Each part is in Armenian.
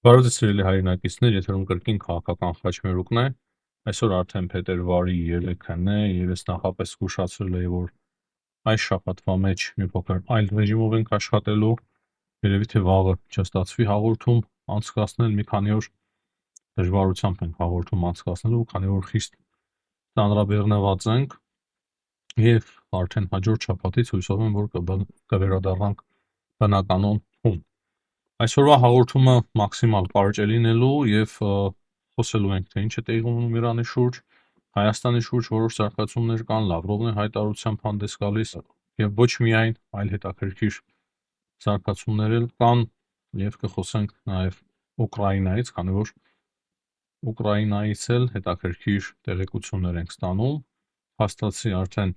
Բարև ձեզ սիրելի հայրենակիցներ, եթերում կրկին քաղաքական խաչմերուկն է։ Այսօր արդեն փետրվարի 3-ն է եւ ես նախապես զգուշացրել էի, որ այս շաբաթվա մեջ մի փոքր այլ ռեժիմով ենք աշխատելու։ Երևի թե վաղը չստացվի հաղորդում անցկացնել, մի քանի օր դժվարությամբ ենք հաղորդում անցկացնելու, քանի որ խիստ ծանրաբեռնված ենք եւ արդեն հաջորդ շաբաթից հույսով եմ, որ կվերադառնանք բնականon հուն։ Այսօրվա հաղորդումը մաքսիմալ կարճ է լինելու եւ խոսելու ենք թե ինչ է տեղի ունենում Իրանի շուրջ, Հայաստանի շուրջ որոշ զարգացումներ կան, Լավրովն է հայտարարությամբ հանդես գալիս եւ ոչ միայն, այլ հետաքրքիր զարգացումներ էլ կան եւ կխոսենք նաեւ Ուկրաինայից, քանի որ Ուկրաինայից էլ հետաքրքիր տեղեկություններ ենք ստանում։ Հաստատի արդեն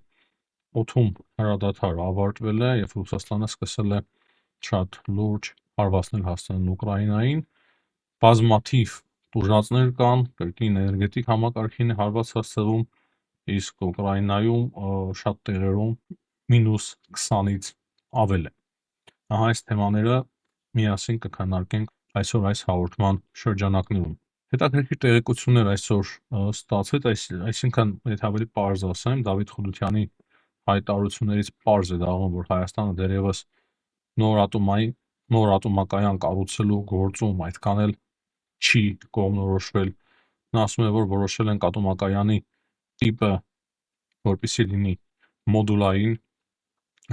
օդում հրադադար ավարտվել է եւ Ռուսաստանը սկսել է շատ լուրջ հարվածներ հասցնել Ուկրաինային, բազմաթիվ տուժածներ կան, կրկին էներգետիկ համակարգին է հարված հասցվում, իսկ Ուկրաինայում շատ տեղերում -20-ից ավել է։ Ահա այս թեմաները միասին կքննարկենք այսօր այս հաղորդման շրջանակներում։ Հետաքրքիր տեղեկություններ այսօր ստացվեց, այսինքն եթե ավելի պարզ ասեմ, Դավիթ Խուդությանի հայտարարություններից պարզ է դառնում, որ Հայաստանը դեռևս նոր ատոմակայան կառուցելու գործում այդքան էլ չի կողմնորոշվել։ Նա ասում է, որ որոշել ենք ատոմակայանի տիպը, որպեսզի լինի մոդուլային,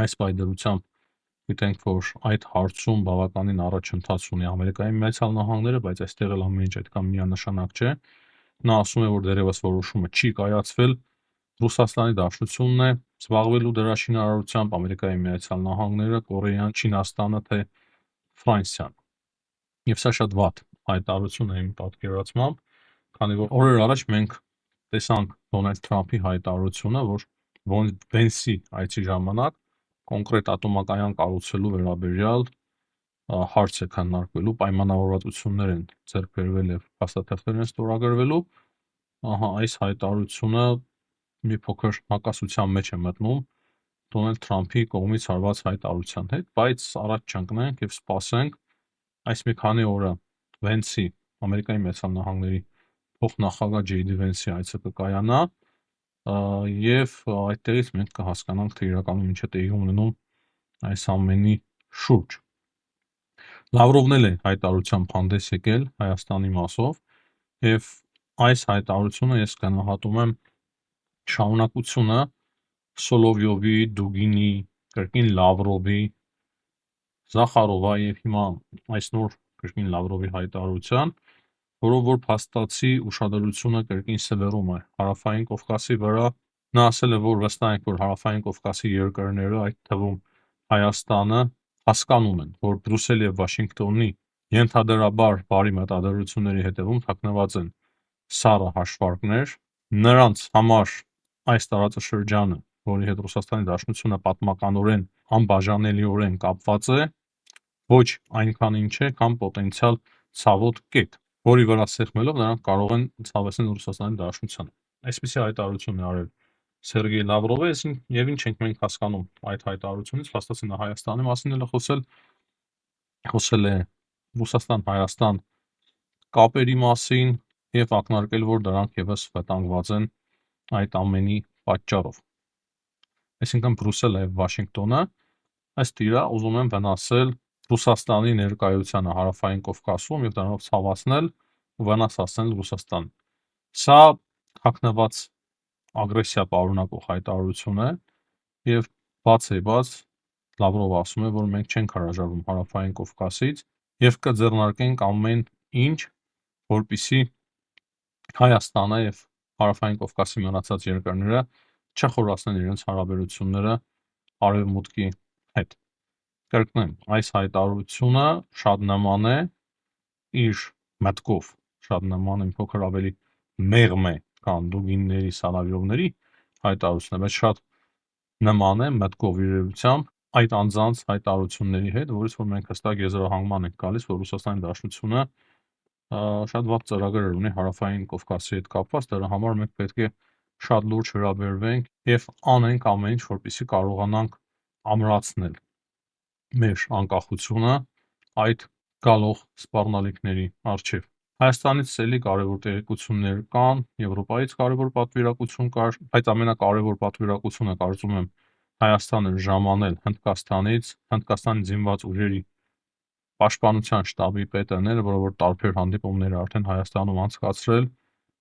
այս պայմանությամբ գիտենք, որ այդ հարցում բավականին առաջընթաց ունի Ամերիկայի Միացյալ Նահանգները, բայց այստեղ էլ ամեն ինչ այդքան միանշանակ չէ։ Նա ասում է, որ դեռևս որոշումը չի կայացվել, Ռուսաստանի Դաշնությունն է զբաղվելու դրա շինարարությամբ, Ամերիկայի Միացյալ Նահանգները, Կորեան, Չինաստանը թե Ֆրանսիան։ Եվ սա շատ վատ հայտարարություն է իմ պատկերացմամբ, քանի որ օրեր առաջ մենք տեսանք Դոնալդ Թրամփի հայտարարությունը, որ Վենսի այցի ժամանակ կոնկրետ ատոմակայան կառուցելու վերաբերյալ հարց է քննարկվելու, պայմանավորվածություններ են ձեռք բերվել եւ փաստաթղթեր են ստորագրվելու։ Ահա այս հայտարարությունը մի փոքր հակասության մեջ է մտնում Դոնալդ Թրամփի կողմից արված հայտարարության հետ, բայց առաջ չընկնենք եւ սպասենք այս մի քանի օրը Վենսի, Ամերիկայի Միացյալ Նահանգների փոխնախագահ Ջեյ Դի Վենսի այցը կկայանա եւ այդտեղից մենք կհասկանանք, թե իրականում ինչ է տեղի ունենում այս ամենի շուրջ։ Լավրովն էլ է հայտարարությամբ հանդես եկել Հայաստանի մասով եւ այս հայտարարությունը ես գնահատում եմ շարունակությունը Սոլովյովի, Դուգինի, կրկին Լավրովի, Զախարովի եւ հիմա այս նոր կրկին Լավրովի հայտարարության, որով որ փաստացի ուշադրությունը կրկին սևեռում է Հարավային Կովկասի վրա։ Նա ասել է, որ վստահ ենք, որ Հարավային Կովկասի երկրները, այդ թվում Հայաստանը, հասկանում են, որ Բրյուսել եւ Վաշինգտոնի ենթադրաբար բարի մտադրությունների հետևում թաքնված են սառը հաշվարկներ, նրանց համար այս տարածաշրջանը, որի հետ Ռուսաստանի Դաշնությունը պատմականորեն անբաժանելիորեն կապված է, ոչ այնքան ինչ է, կամ պոտենցիալ ցավոտ կետ, որի վրա սեղմելով նրանք կարող են ցավեցնել Ռուսաստանի Դաշնությանը։ Այսպիսի հայտարարություն է արել Սերգեյ Լավրովը, եւ ինչ ենք մենք հասկանում այդ հայտարարությունից, փաստացի նա Հայաստանի մասին էլ է խոսել է Ռուսաստան-Հայաստան կապերի մասին եւ ակնարկել, որ դրանք եւս վտանգված են այդ ամենի պատճառով։ Այսինքն Բրյուսելը եւ Վաշինգտոնը ըստ իրա ուզում են վնասել Ռուսաստանի ներկայությանը Հարավային Կովկասում եւ դրանով ցավացնել ու վնաս հասցնել Ռուսաստանին։ Սա թաքնված ագրեսիա պարունակող հայտարարություն է եւ բաց Լավրովը ասում է, որ մենք չենք հրաժարվում Հարավային Կովկասից եւ կձեռնարկենք ամեն ինչ, որպեսզի Հայաստանը եւ Հարավային Կովկասի մնացած երկրները չխորացնեն իրենց հարաբերությունները Արևմուտքի հետ։ Կրկնեմ, այս հայտարարությունը շատ նման է իր մտքով, շատ նման է, փոքր ավելի մեղմ է, քան Դուգինների, Սալավյովների հայտարարությունը, բայց շատ նման է մտքով իրերությամբ այդ անձանց հայտարարությունների հետ, որից որ մենք հստակ եզրահանգման ենք գալիս, որ Ռուսաստանի Դաշնությունը շատ վատ ծրագրեր ունի Հարավային Կովկասի հետ կապված, դրա համար մենք պետք է շատ լուրջ վերաբերվենք եւ անենք ամեն ինչ, որպեսզի կարողանանք ամրացնել մեր անկախությունը այդ գալող սպառնալիքների առջև։ Հայաստանից էլի կարևոր տեղեկություններ կան, Եվրոպայից կարևոր պատվիրակություն կար, բայց ամենակարևոր պատվիրակությունը կարծում եմ Հայաստանը ժամանել Հնդկաստանից, Հնդկաստանի զինված ուժերի պաշտպանության շտաբի պետը, որը որ տարբեր հանդիպումներ արդեն Հայաստանում անցկացրել,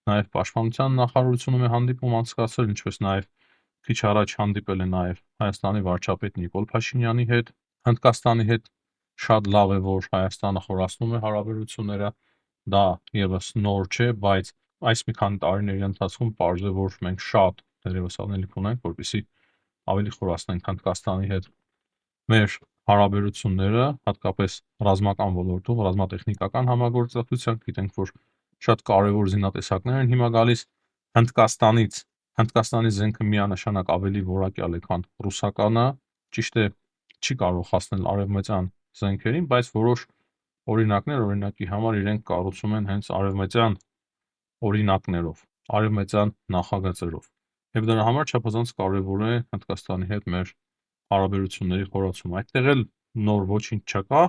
նաև պաշտպանության նախարարությունում է հանդիպում անցկացրել, ինչպես նաև քիչ առաջ հանդիպել է նաև Հայաստանի վարչապետ Նիկոլ Փաշինյանի հետ։ Հնդկաստանի հետ շատ լավ է, որ Հայաստանը խորացնում է հարաբերությունները, դա եւս նոր չէ, բայց այս մի քանի տարիների ընթացքում պարզ է, որ մենք շատ դեռևս անելիք ունենք, որպեսզի ավելի խորացնենք Հնդկաստանի հետ մեր հարաբերությունները, հատկապես ռազմական ոլորտում, ռազմատեխնիկական համագործակցությամբ։ Գիտենք, որ շատ կարևոր զինատեսակներ են հիմա գալիս Հնդկաստանից։ Հնդկաստանի զենքը միանշանակ ավելի որակյալ է, քան ռուսականը։ Ճիշտ է, չի կարող հասնել արևմտյան զենքերին, բայց որոշ օրինակներ, օրինակի համար իրենք կառուցում են հենց արևմտյան օրինակներով, արևմտյան նախագծերով։ Եվ դրա համար չափազանց կարևոր է Հնդկաստանի հետ մեր հարաբերությունների խորացումը։ Այդտեղ էլ նոր ոչինչ չկա,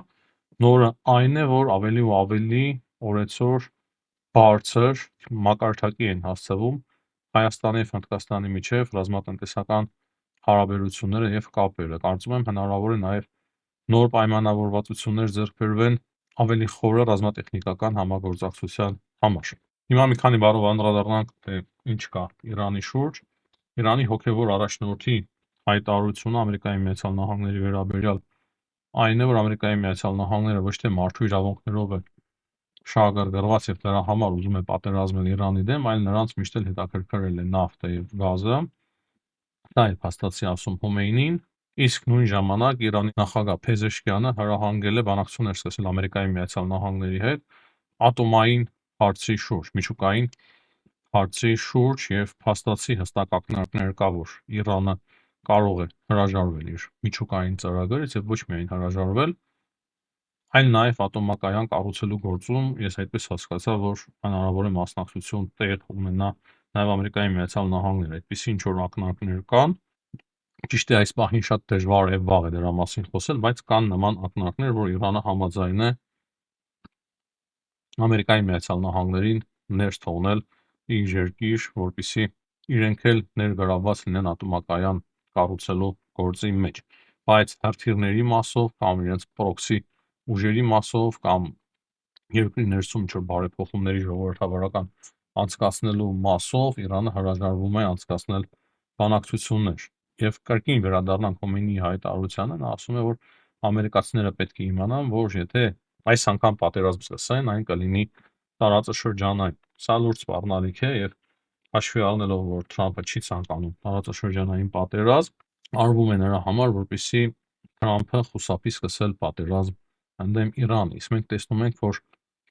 նորը այն է, որ ավելի ու ավելի օրեցօր բարձր մակարդակի են հասցվում Հայաստանի եւ Հնդկաստանի միջև ռազմատնտեսական հարաբերությունները եւ կապերը։ Կարծում եմ հնարավոր է նաեւ նոր պայմանավորվածություններ ձեռք բերվեն ավելի խորը ռազմատեխնիկական համագործակցության համար։ Հիմա մի քանի բառով անդրադառնանք, թե ինչ կա Իրանի շուրջ։ Իրանի հոգևոր առաջնորդի հայտարարությունը Ամերիկայի Միացյալ Նահանգների վերաբերյալ այն է, որ Ամերիկայի Միացյալ Նահանգները ոչ թե մարդու իրավունքներով է շահագրգռված եւ դրա համար ուզում է պատերազմել Իրանի դեմ, այլ նրանց միշտ էլ հետաքրքրել է նավթը եւ գազը։ Դա է փաստացի ասում Հոմեյնին, իսկ նույն ժամանակ Իրանի նախագահ Փեզեշքյանը հրահանգել է բանակցություններ սկսել Ամերիկայի Միացյալ Նահանգների հետ ատոմային հարցի շուրջ, միջուկային հարցի շուրջ եւ փաստացի հստակ ակնարկներ կա, որ Իրանը կարող է հրաժարվել իր միջուկային ծրագրից եւ ոչ միայն հրաժարվել, այլ նաեւ ատոմակայան կառուցելու գործում ես այդպես հասկացա, որ հնարավոր է մասնակցություն տեղ ունենա նաեւ Ամերիկայի Միացյալ Նահանգները, այդպիսի ինչ որ ակնարկներ կան։ Ճիշտ է, այս պահին շատ դժվար է վաղ է դրա մասին խոսել, բայց կան նման ակնարկներ, որ Իրանը համաձայն է Ամերիկայի Միացյալ Նահանգներին ներս թողնել իր երկիր, որպեսզի իրենք էլ ներգրավված լինեն ատոմակայան կառուցելու գործի մեջ, բայց հրթիռների մասով կամ իրենց պրոքսի ուժերի մասով կամ երկրի ներսում ինչ-որ բարեփոխումների ժողովրդավարական անցկացնելու մասով Իրանը հրաժարվում է անցկացնել բանակցություններ։ Եվ կրկին վերադառնանք Խոմեյնիի հայտարարությանը, նա ասում է, որ ամերիկացիները պետք է իմանան, որ եթե այս անգամ պատերազմ սկսեն, այն կլինի տարածաշրջանային։ Սա լուրջ սպառնալիք է եւ հաշվի առնելով, որ Թրամփը չի ցանկանում տարածաշրջանային պատերազմ, արվում է նրա համար, որպեսզի Թրամփը խուսափի սկսել պատերազմ ընդդեմ Իրանի։ Իսկ մենք տեսնում ենք, որ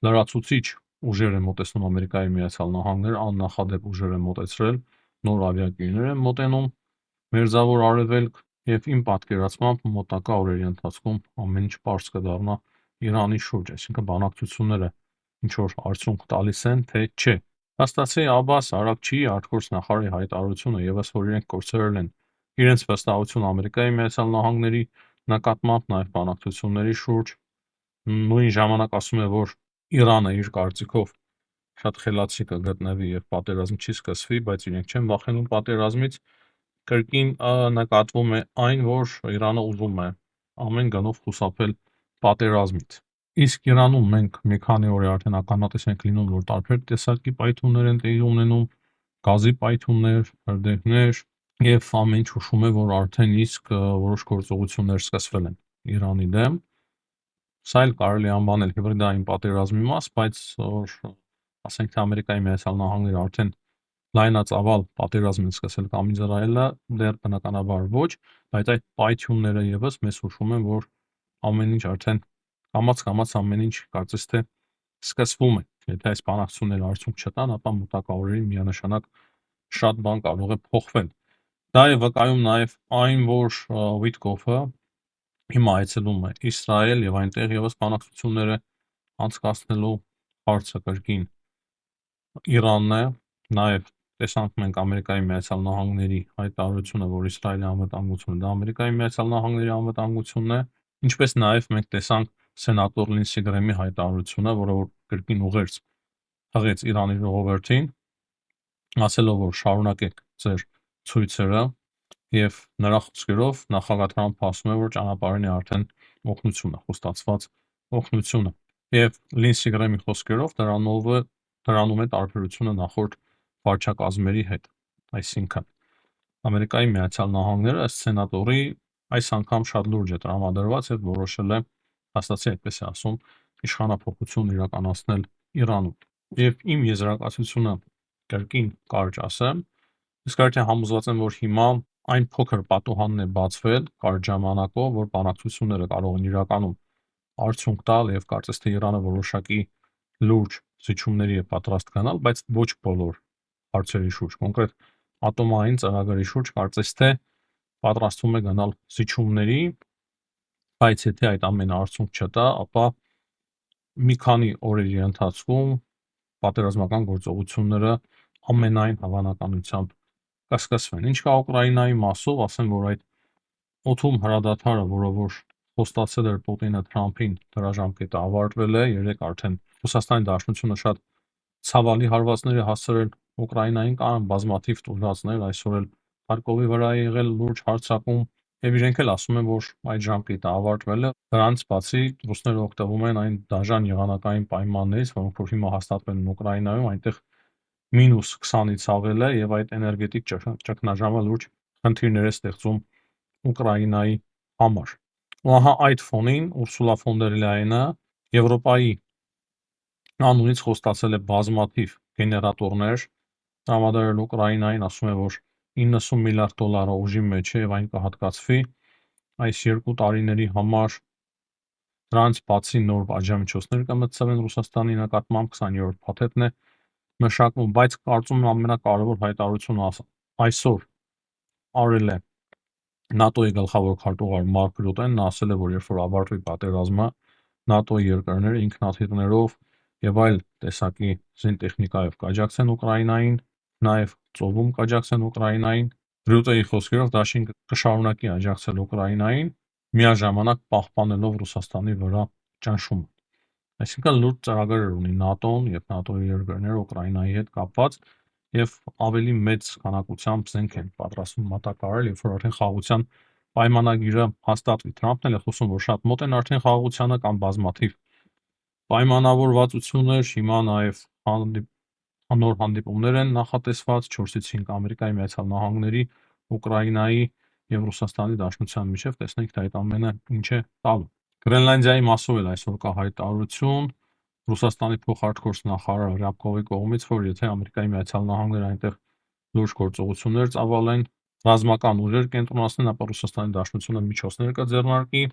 լրացուցիչ ուժեր է մոտեցնում Ամերիկայի Միացյալ Նահանգները, աննախադեպ ուժեր է մոտեցրել, նոր ավիակիրներ են մոտենում Մերձավոր Արևելք եւ իմ պատկերացմամբ մոտակա օրերի ընթացքում ամեն ինչ པարզ կդառնա Իրանի շուրջ, այսինքն բանակցությունները ինչ որ արդյունք տալիս են, թե չէ։ Փաստացի Աբբաս Արաքչիի արտգործնախարարի հայտարարությունը եւս որ իրենք կորցրել են իրենց վստահությունը Ամերիկայի Միացյալ Նահանգների նկատմամբ նաեւ բանակցությունների շուրջ, նույն ժամանակ ասում է, որ Իրանը իր կարծիքով շատ խելացի կգտնվի եւ պատերազմ չի սկսվի, բայց իրենք չեն վախենում պատերազմից, կրկին նկատվում է այն, որ Իրանը ուզում է ամեն գնով խուսափել պատերազմից։ Իսկ Իրանում մենք մի քանի օր արդեն ականատես ենք լինում, որ տարբեր տեսակի պայթյուններ են տեղի ունենում, գազի պայթյուններ, հրդեհներ, եւ ամեն ինչ հուշում է, որ արդեն իսկ որոշ գործողություններ սկսվել են Իրանի դեմ։ Սա էլ կարելի անվանել հիբրիդային պատերազմի մաս, բայց որ ասենք թե Ամերիկայի Միացյալ Նահանգները արդեն լայնածավալ պատերազմ են սկսել կամ Իսրայելը դեռ բնականաբար ոչ, բայց այդ պայթյունները եւս մեզ հուշում են, որ ամեն ինչ արդեն կամաց ամեն ինչ կարծես թե սկսվում է։ Եթե այս բանակցությունները արդյունք չտան, ապա մոտակա օրերին միանշանակ շատ բան կարող է փոխվել։ Դա է վկայում նաեւ այն, որ Վիտկոֆը հիմա այցելում է Իսրայել եւ այնտեղ եւս բանակցություններ է անցկացնելու հարցը կրկին Իրանն է, նաեւ տեսանք մենք Ամերիկայի Միացյալ Նահանգների հայտարարությունը, որ Իսրայելի անվտանգությունը դա Ամերիկայի Միացյալ Նահանգների անվտանգությունն է, ինչպես նաեւ մենք տեսանք սենատոր Լինսի Գրեմի հայտարարությունը, որը որ կրկին ուղերձ հղեց Իրանի ժողովրդին, ասելով, որ շարունակեք ձեր ցույցերը, եւ նրա խոսքերով նախագահ Թրամփը ասում է, որ ճանապարհին է արդեն օգնությունը, խոստացված օգնությունը։ Եվ Լինսի Գրեմի խոսքերով դրանում է տարբերությունը նախորդ վարչակազմերի հետ, այսինքն Ամերիկայի Միացյալ Նահանգները ըստ սենատորի այս անգամ շատ լուրջ է տրամադրված եւ որոշել է, հաստատի այդպես է ասում, իշխանափոխություն իրականացնել Իրանում։ Եվ իմ եզրակացությունը կրկին կարճ ասեմ, իսկ արդեն համոզված եմ, որ հիմա այն փոքր պատուհանն է բացվել կարճ ժամանակով, որ բանակցությունները կարող են իրականում արդյունք տալ եւ կարծես թե Իրանը որոշակի լուրջ զիջումների է պատրաստ գնալ, բայց ոչ բոլոր հարցերի շուրջ, կոնկրետ ատոմային ծրագրի շուրջ կարծես թե պատրաստվում է գնալ զիջումների, բայց եթե այդ ամենը արդյունք չտա, ապա մի քանի օրերի ընթացքում պատերազմական գործողությունները ամենայն հավանականությամբ կսկսվեն։ Ինչ կա Ուկրաինայի մասով, ասեմ, որ այդ օդում հրադադարը, որը որ խոստացել էր Պուտինը Թրամփին, դրա ժամկետը ավարտվել է, երեք արդեն Ռուսաստանի Դաշնությունը շատ ցավալի հարվածների հասցրել Ուկրաինային, կան բազմաթիվ տուժածներ, այսօր էլ Խարկովի վրա է եղել լուրջ հարձակում, եւ իրենք էլ ասում են, որ այդ ժամկետը ավարտվել է։ Դրանից բացի ռուսները օգտվում են այն դաժան եղանակային պայմաններից, որոնք որ հիմա հաստատվել են Ուկրաինայում, այնտեղ -20-ից ավել է եւ այդ էներգետիկ ճգնաժամը լուրջ խնդիրներ է ստեղծում Ուկրաինայի համար։ Ու ահա այդ ֆոնին Ուրսուլա ֆոն դեր Լայենը Եվրոպայի անունից խոստացել է բազմաթիվ գեներատորներ տրամադրել Ուկրաինային, ասում է, որ 90 միլիարդ դոլարը ուժի մեջ է եւ այն կհատկացվի այս 2 տարիների համար։ Դրանից բացի նոր պատժամիջոցներ կմտցվեն Ռուսաստանի նկատմամբ, 20-րդ փաթեթն է մշակվում, բայց կարծում եմ ամենակարևոր հայտարարությունը այսօր արել է ՆԱՏՕ-ի գլխավոր քարտուղար Մարկ Ռյուտեն, նա ասել է, որ երբ որ ավարտվի պատերազմը, ՆԱՏՕ-ի երկրները ինքնաթիռներով եւ այլ տեսակի զինտեխնիկայով կաջակցեն Ուկրաինային, նաեւ ծովում կաջակցեն Ուկրաինային։ Ռյուտեի խոսքերով դաշինքը կշարունակի աջակցել Ուկրաինային, միաժամանակ պահպանելով Ռուսաստանի վրա ճնշումը։ Այսինքն լուրջ ծրագրեր ունի ՆԱՏՕ-ն եւ ՆԱՏՕ-ի երկրները Ուկրաինայի հետ կապված եւ ավելի մեծ քանակությամբ զենք են պատրաստվում մատակարարել, երբ որ արդեն խաղաղության պայմանագիրը հաստատվի։ Թրամփն էլ է խոսում, որ շատ մոտ են արդեն խաղաղությանը, կամ բազմաթիվ պայմանավորվածություններ, հիմա նաեւ նոր հանդիպումներ են նախատեսված 4-ից 5 Ամերիկայի Միացյալ Նահանգների, Ուկրաինայի եւ Ռուսաստանի Դաշնության միջեւ, տեսնենք թե այդ ամենը ինչ է տալու։ Գրենլանդիայի մասով էլ այսօր կա հայտարարություն Ռուսաստանի փոխարտգործնախարար Ռյաբկովի կողմից, որ եթե Ամերիկայի Միացյալ Նահանգները այնտեղ լուրջ գործողություններ ծավալեն, ռազմական ուժեր կենտրոնացնեն, ապա Ռուսաստանի Դաշնությունը միջոցներ կձեռնարկի։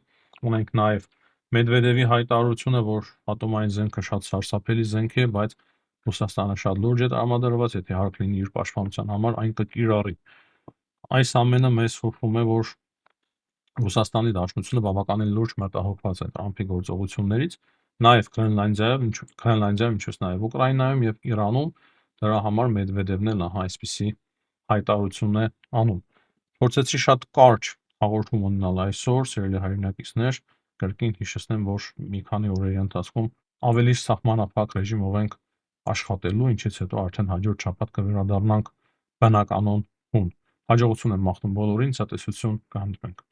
Ունենք նաեւ Մեդվեդևի հայտարարությունը, որ ատոմային զենքը շատ սարսափելի զենք է, բայց Ռուսաստանը շատ լուրջ է տրամադրված, եթե հարկ լինի իր պաշտպանության համար, այն կկիրառի։ Այս ամենը մեզ հուշում է, որ Ռուսաստանի Դաշնությունը բավականին լուրջ մտահոգված է Տրամփի գործողություններից, նաեւ Գրենլանդիայում, ինչպես նաեւ Ուկրաինայում եւ Իրանում, դրա համար Մեդվեդևն էլ այսպիսի հայտարարություն է անում։ Փորձեցի շատ կարճ հաղորդում ունենալ այսօր, սիրելի հայրենակիցներ, կրկին հիշեցնեմ, որ մի քանի օրերի ընթացքում ավելի սահմանափակ ռեժիմով ենք աշխատելու, ինչից հետո արդեն հաջորդ շաբաթ կվերադառնանք բնականոն հուն։ Հաջողություն եմ մաղթում բոլորին, ցտեսություն, կհանդիպենք։